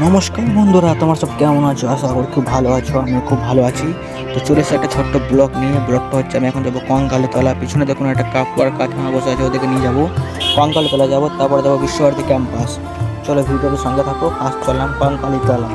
নমস্কার বন্ধুরা, তোমার সব কেমন আছো? আশা করি খুব ভালো আছো। আমি খুব ভালো আছি। তো চলে এসে একটা ছোট্ট ব্লগ নিয়ে। ব্লগটা হচ্ছে আমি এখন যাবো কঙ্কালীতলা। পিছনে দেখুন একটা কাকু আর কাকিমা বসে আছে, ওদেরকে নিয়ে যাবো কঙ্কালীতলা যাবো, তারপরে যাবো বিশ্বভারতী ক্যাম্পাস। চলো ভিডিওর সঙ্গে থাকো। ফার্স্ট চললাম কঙ্কালীতলা।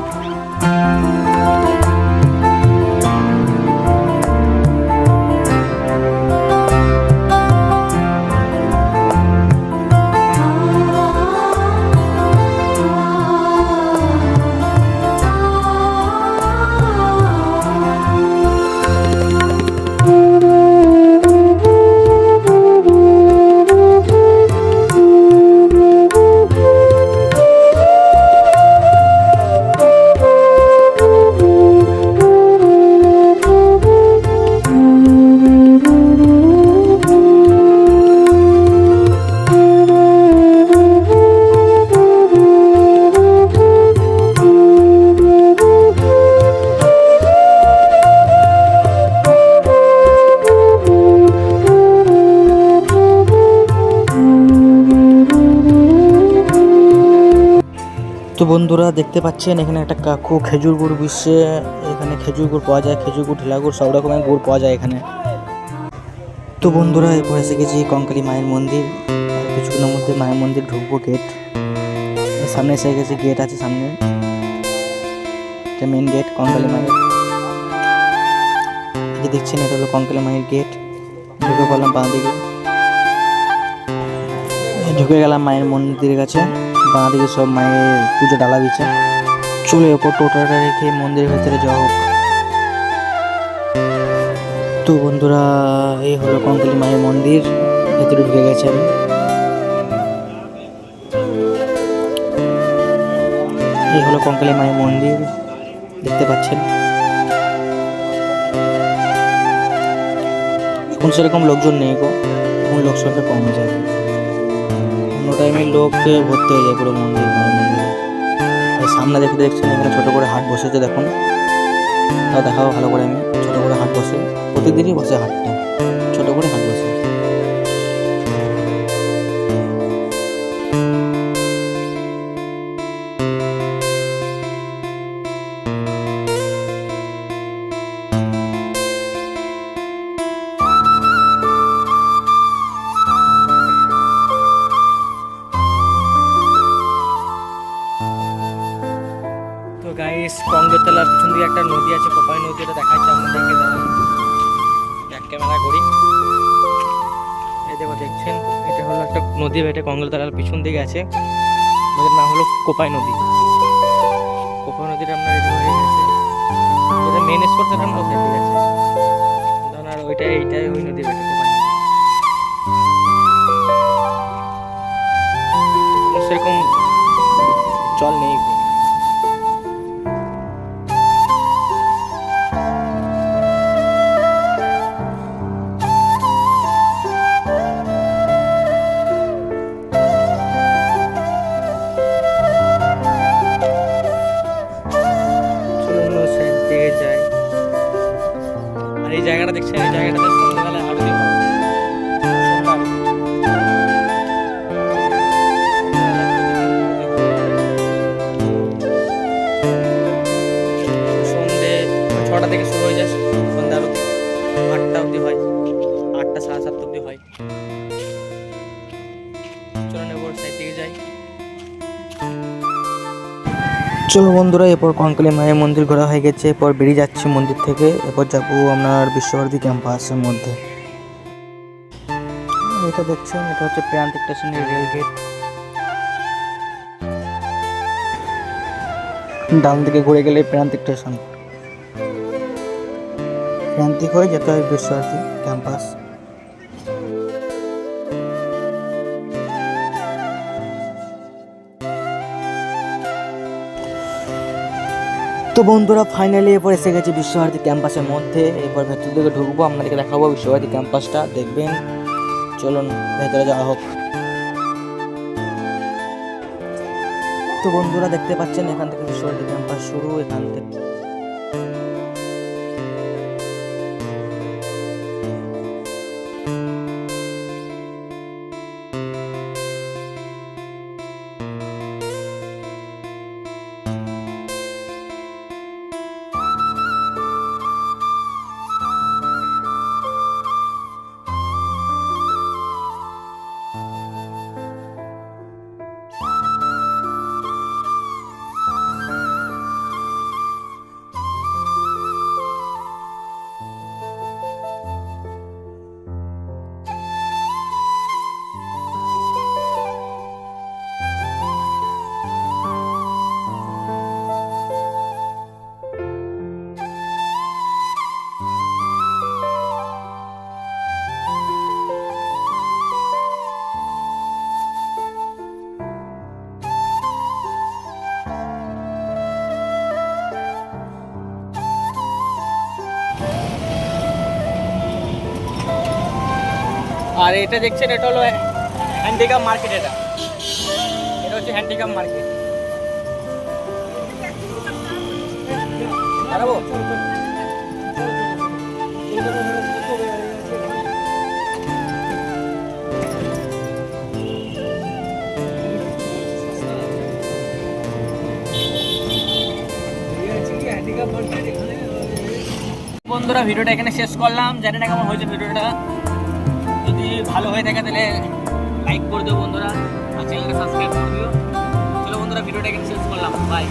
তো বন্ধুরা দেখতে পাচ্ছেন এখানে একটা কাকু খেজুর গুড় বিশ্বে, এখানে খেজুর গুড় পাওয়া যায়, খেজুর গুড়, ঢেলা গুড়, সব রকমের গুড় পাওয়া যায় এখানে। তো বন্ধুরা এরপর এসে গেছি কঙ্কালী মায়ের মন্দির। আর কিছুক্ষণের মধ্যে মায়ের মন্দির ঢুকবো। গেট সামনে এসে গেছে, গেট আছে সামনে, এটা মেন গেট কঙ্কালী মায়ের। এই যে দেখছেন এটা হলো কঙ্কালী মায়ের গেট। ঢুকে পড়লাম বাঁ দিকে, ঢুকে গেলাম মায়ের মন্দিরের কাছে। বাঁ দিকে সব মায়ের পুজো ডালা দিচ্ছে। চলে ওপর টোটোটা রেখে মন্দিরের ভেতরে যাওয়া হোক। তো বন্ধুরা এই হলো কঙ্কালী মায়ের মন্দির, ভেতরে ঢুকে গেছে আমি। এই হলো কঙ্কালী মায়ের মন্দির, দেখতে পাচ্ছেন। এখন সেরকম লোকজন নেই গো, এখন লোক সংখ্যা কমে যায়। অন্য টাইমে লোক ভর্তি হয়ে যায় পুরো মন্দির, মায়ের মন্দিরে। সামনে দেখতে দেখছেন এখানে ছোট করে হাট বসেছে, দেখুন। তাও দেখাবো ভালো করে আমি। ছোট করে হাট বসে, প্রতিদিনই বসে হাটটা, ছোট করে হাট বসে। তো গাইস, কঙ্কালীতলার পিছন দিকে একটা নদী আছে, কোপাই নদী, ওটা দেখাচ্ছে আপনাদেরকে। দাঁড়ান ব্যাক ক্যামেরা করি। এই দেখো দেখছেন, এটা হলো একটা নদী, এটা কঙ্কালীতলার পিছন দিকে আছে। নদীর নাম হলো কোপাই নদী। কোপাই নদীটা আপনার এই হয়ে গেছে, এটা মেন স্পট, এটা মধ্যে ঠিক আছে। ধরুন আর এইটাই ওই নদী, এটা কোপাই নদী। সেরকম জল নেই। আর এই জায়গাটা দেখছেন, এই জায়গাটাতে সন্ধ্যাবেলায় আরতি হয়। সন্ধ্যে 6টা থেকে শুরু হয়ে যায় সন্ধ্যা আরতি, 8টা অবধি হয়, 8টা সাড়ে 7টা অবধি হয়। চলুন এবার সাইড দিকে যাই। চলো বন্ধুরা, এরপর কঙ্কালী মায়ের মন্দির ঘোরা হয়ে গেছে, এরপর বেরিয়ে যাচ্ছি মন্দির থেকে। এরপর যাবো আপনার বিশ্বভারতী ক্যাম্পাসের মধ্যে। এটা দেখছেন, এটা হচ্ছে প্রান্তিক স্টেশনের রেল গেট। ডান দিকে ঘুরে গেলে প্রান্তিক স্টেশন, প্রান্তিক হয়ে যেতে হয় বিশ্বভারতী ক্যাম্পাস। তো বন্ধুরা ফাইনালি এরপর এসে গেছি বিশ্বভারতী ক্যাম্পাসের মধ্যে। এরপর ভেতর দিকে ঢুকবো, আপনাদেরকে দেখাবো বিশ্বভারতী ক্যাম্পাসটা, দেখবেন। চলুন ভেতরে যাওয়া হোক। তো বন্ধুরা দেখতে পাচ্ছেন এখান থেকে বিশ্বভারতী ক্যাম্পাস শুরু। এখান থেকে আর এটা দেখছেন এটা হলো হ্যান্ডিক্যাপ মার্কেট। এটা এটা হচ্ছে হ্যান্ডিক্যাপ মার্কেট। দাঁড়াবো বন্ধুরা, ভিডিওটা এখানে শেষ করলাম। জানি না কেমন হয়েছে ভিডিওটা। যদি ভালো হয়ে থাকে তাহলে লাইক করে দিও বন্ধুরা, আর চ্যানেলটা সাবস্ক্রাইব করে দিও। চলো বন্ধুরা, ভিডিওটা এখানে শেষ করলাম। বাই।